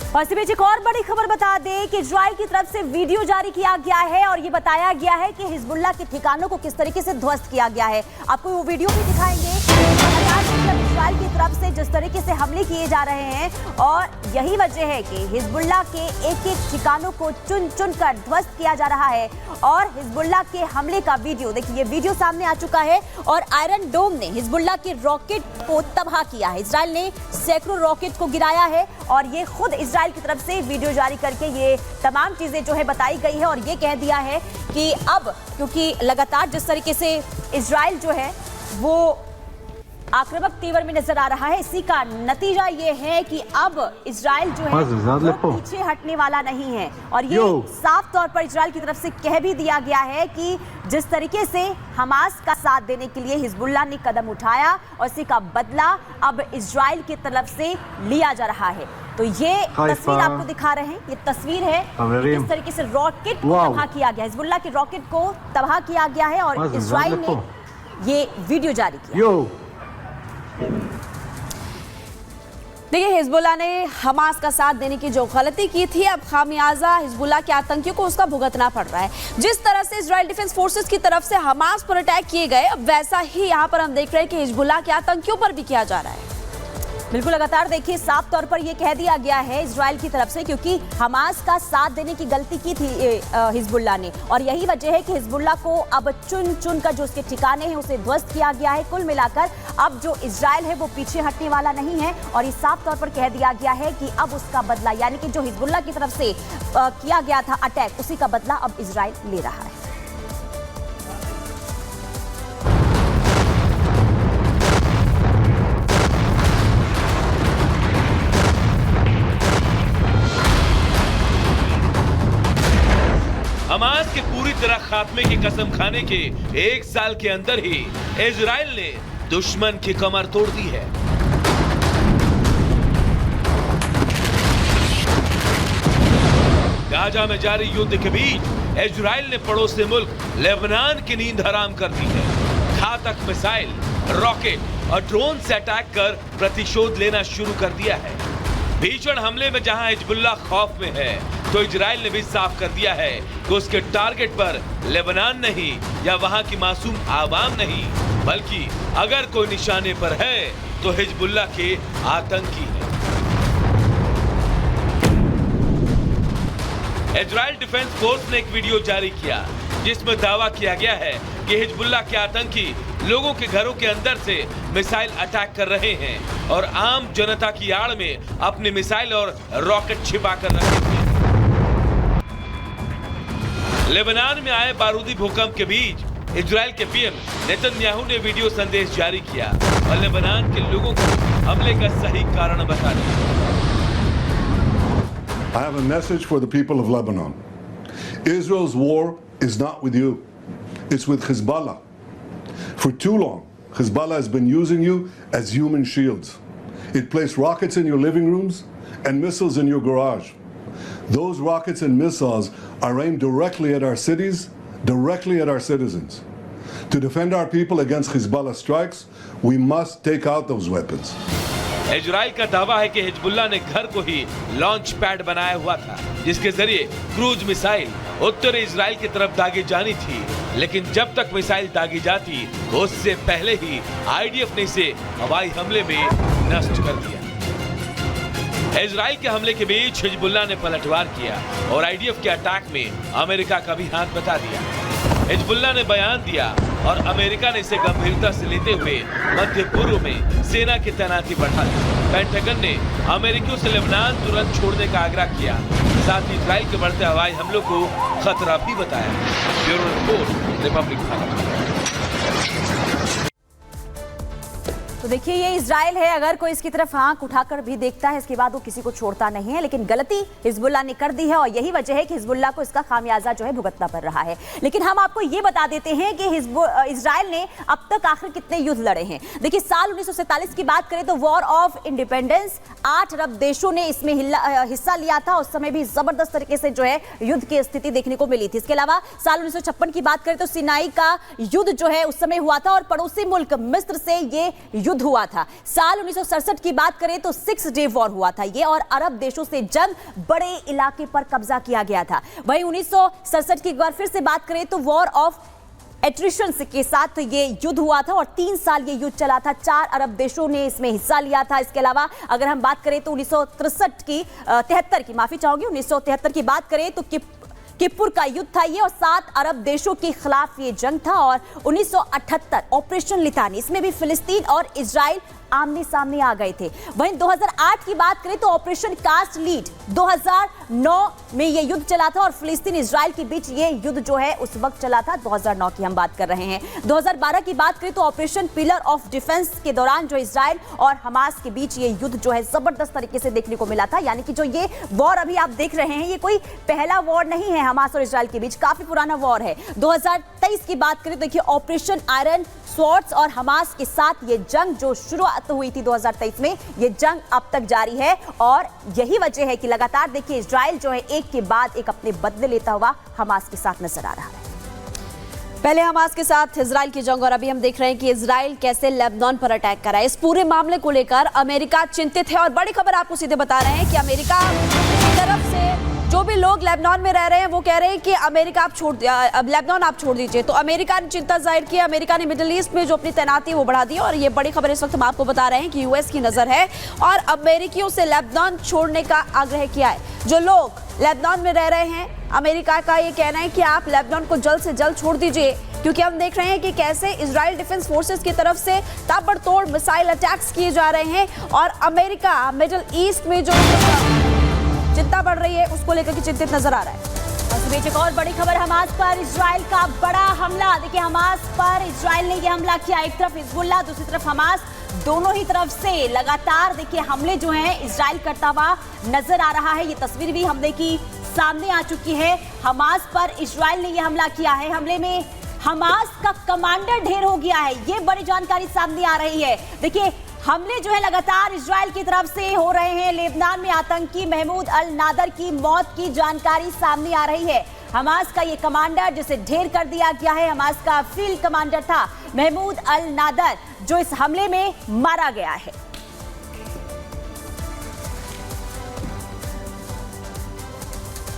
और इसी बीच एक और बड़ी खबर बता दें कि इजराइल की तरफ से वीडियो जारी किया गया है और ये बताया गया है कि हिजबुल्लाह के ठिकानों को किस तरीके से ध्वस्त किया गया है। आपको वो वीडियो भी दिखाएंगे। इजराइल की तरफ से जिस तरीके से हमले किए जा रहे हैं और यही वजह है कि हिजबुल्लाह के एक एक ठिकानों को चुन चुन कर ध्वस्त किया जा रहा है। और हिजबुल्लाह के हमले का वीडियो देखिए, ये वीडियो सामने आ चुका है और आयरन डोम ने हिजबुल्लाह के रॉकेट को तबाह किया है। इजराइल ने सैकड़ों रॉकेट को गिराया है और ये खुद इजराइल की तरफ से वीडियो जारी करके ये तमाम चीजें जो है बताई गई है और ये कह दिया है कि अब क्योंकि लगातार जिस तरीके से इजराइल जो है वो आक्रामक तेवर में नजर आ रहा है, इसी का नतीजा ये है कि अब इजराइल जो है वो पीछे हटने वाला नहीं है। और ये साफ तौर पर इजराइल की तरफ से कह भी दिया गया है कि जिस तरीके से हमास का साथ देने के लिए हिजबुल्लाह ने कदम उठाया और इसी का बदला अब इजराइल की तरफ से लिया जा रहा है। तो ये तस्वीर आपको दिखा रहे हैं, ये तस्वीर है किस तरीके से रॉकेट को तबाह किया गया, हिजबुल्लाह के रॉकेट को तबाह किया गया है और इजराइल ने ये वीडियो जारी किया। देखिए, हिजबुल्लाह ने हमास का साथ देने की जो गलती की थी, अब खामियाजा हिजबुल्लाह के आतंकियों को उसका भुगतना पड़ रहा है। जिस तरह से इजराइल डिफेंस फोर्सेस की तरफ से हमास पर अटैक किए गए, अब वैसा ही यहाँ पर हम देख रहे हैं कि हिजबुल्लाह के आतंकियों पर भी किया जा रहा है। बिल्कुल लगातार देखिए, साफ तौर पर यह कह दिया गया है इजराइल की तरफ से, क्योंकि हमास का साथ देने की गलती की थी हिजबुल्लाह ने और यही वजह है कि हिजबुल्लाह को अब चुन चुन कर जो उसके ठिकाने हैं उसे ध्वस्त किया गया है। कुल मिलाकर अब जो इजराइल है वो पीछे हटने वाला नहीं है और ये साफ तौर पर कह दिया गया है कि अब उसका बदला, यानी कि जो हिजबुल्लाह की तरफ से किया गया था अटैक, उसी का बदला अब इजराइल ले रहा है। हमास के पूरी तरह खात्मे की कसम खाने के एक साल के अंदर ही इजराइल ने दुश्मन की कमर तोड़ दी है। गाजा में जारी युद्ध के बीच इजराइल ने पड़ोसी मुल्क लेबनान की नींद हराम कर दी है। घातक मिसाइल, रॉकेट और ड्रोन से अटैक कर प्रतिशोध लेना शुरू कर दिया है। भीषण हमले में जहां हिजबुल्लाह खौफ में है, तो इजराइल ने भी साफ कर दिया है कि उसके टारगेट पर लेबनान नहीं या वहां की मासूम आवाम नहीं, बल्कि अगर कोई निशाने पर है तो हिजबुल्लाह के आतंकी है। इजराइल डिफेंस फोर्स ने एक वीडियो जारी किया जिसमें दावा किया गया है कि हिजबुल्लाह के आतंकी लोगों के घरों के अंदर से मिसाइल अटैक कर रहे हैं और आम जनता की आड़ में अपने मिसाइल और रॉकेट छिपा कर रखे थे। लेबनान में आए बारूदी भूकंप के बीच इजराइल के पीएम नेतन्याहू ने वीडियो संदेश जारी किया और लेबनान के लोगों को हमले का सही कारण बता दिया। I have a message for the people of Lebanon. Israel's war is not with you. It's with Hezbollah. For too long, Hezbollah has been using you as human shields. It placed rockets in your living rooms and missiles in your garage. Those rockets and missiles are aimed directly at our cities, directly at our citizens. To defend our people against Hezbollah strikes, we must take out those weapons. Israel का दावा है कि Hezbollah ने घर को ही launch pad बनाया हुआ था, जिसके जरिए क्रूज मिसाइल उत्तरी इजराइल की तरफ दागी जानी थी, लेकिन जब तक मिसाइल दागी जाती उससे पहले ही आईडीएफ ने इसे हवाई हमले में नष्ट कर दिया। इजराइल के हमले के बीच हिजबुल्लाह ने पलटवार किया और आईडीएफ के अटैक में अमेरिका का भी हाथ बता दिया। हिजबुल्लाह ने बयान दिया और अमेरिका ने इसे गंभीरता से लेते हुए मध्य पूर्व में सेना की तैनाती बढ़ा दी। पेंटागन ने अमेरिकियों से लेबनान तुरंत छोड़ने का आग्रह किया, साथ ही इजराइल के बढ़ते हवाई हमलों को खतरा भी बताया। Bureau report, Republic Bharat. तो देखिए, ये इजराइल है, अगर कोई इसकी तरफ आंख उठाकर भी देखता है इसके बाद वो किसी को छोड़ता नहीं है, लेकिन गलती हिजबुल्लाह ने कर दी है और यही वजह है कि हिजबुल्लाह को इसका खामियाजा जो है भुगतना पड़ रहा है। लेकिन हम आपको ये बता देते हैं कि इजराइल ने अब तक आखिर कितने युद्ध लड़े हैं। देखिए, साल 1947 की बात करें तो वॉर ऑफ इंडिपेंडेंस 8 अरब देशों ने इसमें हिस्सा लिया था। उस समय भी जबरदस्त तरीके से जो है युद्ध की स्थिति देखने को मिली थी। इसके अलावा साल 1956 की बात करें तो सिनाई का युद्ध जो है उस समय हुआ था और पड़ोसी मुल्क मिस्र से ये युद्ध हुआ था। साल 1967 की बात करें तो 6 डे वॉर हुआ था ये, और अरब देशों से जंग, बड़े इलाके पर कब्जा किया गया था। वहीं 1967 की एक बार फिर से बात करें तो वॉर ऑफ एट्रिशन के साथ ये युद्ध हुआ था और 3 साल ये युद्ध चला था। 4 अरब देशों ने इसमें हिस्सा लिया था। इसके अलावा अगर हम बात करें तो 1973 की बात करें तो किपुर का युद्ध था ये, और 7 अरब देशों के खिलाफ ये जंग था। और 1978 ऑपरेशन लितानी, इसमें भी फिलिस्तीन और इजराइल आमने सामने आ गए थे। वहीं 2008 की बात करें तो ऑपरेशन कास्ट लीड 2009 में ये युद्ध चला था और फिलिस्तीन इजराइल के बीच ये युद्ध जो है उस वक्त चला था। 2009 की हम बात कर रहे हैं। 2012 की बात करें तो ऑपरेशन पिलर ऑफ डिफेंस के दौरान जो इजराइल और हमास के बीच ये युद्ध जो है जबरदस्त तरीके से देखने को मिला था। यानी कि जो ये वॉर अभी आप देख रहे हैं ये कोई पहला वॉर नहीं है हमास और इजराइल के बीच, काफी पुराना वॉर है। 2023 की बात करें तो देखिए ऑपरेशन आयरन स्वॉर्ड्स और हमास के साथ ये जंग जो शुरुआत हुई थी 2023 में, ये जंग अब तक जारी है। और यही वजह है कि लगातार देखिए इजराइल जो है एक के बाद एक अपने बदले लेता हुआ हमास के साथ नजर आ रहा है। पहले हमास के साथ इजराइल की जंग और अभी हम देख रहे हैं कि इजराइल कैसे लेबनान पर अटैक कर रहा है। इस पूरे मामले को लेकर अमेरिका चिंतित है और बड़ी खबर आपको सीधे बता रहे हैं कि अमेरिका की तरफ से जो भी लोग लेबनान में रह रहे हैं वो कह रहे हैं कि अमेरिका अब लेबनान आप छोड़ दीजिए। तो अमेरिका ने चिंता जाहिर की। अमेरिका ने मिडिल ईस्ट में जो अपनी तैनाती है वो बढ़ा दी और ये बड़ी खबर इस वक्त हम आपको बता रहे हैं कि यूएस की नजर है और अमेरिकियों से लेबनान छोड़ने का आग्रह किया है। जो लोग लेबनान में रह रहे हैं, अमेरिका का ये कहना है कि आप लेबनान को जल्द से जल्द छोड़ दीजिए, क्योंकि हम देख रहे हैं कि कैसे इजराइल डिफेंस फोर्सेस की तरफ से ताबड़तोड़ मिसाइल अटैक्स किए जा रहे हैं और अमेरिका मिडिल ईस्ट में जो चिंता बढ़ रही है उसको लेकर के चिंतित नजर आ रहा है। और एक और बड़ी खबर, हमास पर इजराइल का बड़ा हमला। देखिए हमास पर इजराइल ने यह हमला किया, एक तरफ हिजबुल्लाह दूसरी तरफ हमास, दोनों ही तरफ से लगातार देखिए हमले जो हैं इजराइल करता हुआ नजर आ रहा है। ये तस्वीर भी हमले की सामने आ चुकी है। हमास पर इजराइल ने यह हमला किया है। हमले में हमास का कमांडर ढेर हो गया है, ये बड़ी जानकारी सामने आ रही है। देखिए हमले जो है लगातार इजराइल की तरफ से हो रहे हैं। लेबनान में आतंकी महमूद अल नादर की मौत की जानकारी सामने आ रही है। हमास का ये कमांडर जिसे ढेर कर दिया गया है, हमास का फील्ड कमांडर था महमूद अल नादर, जो इस हमले में मारा गया है।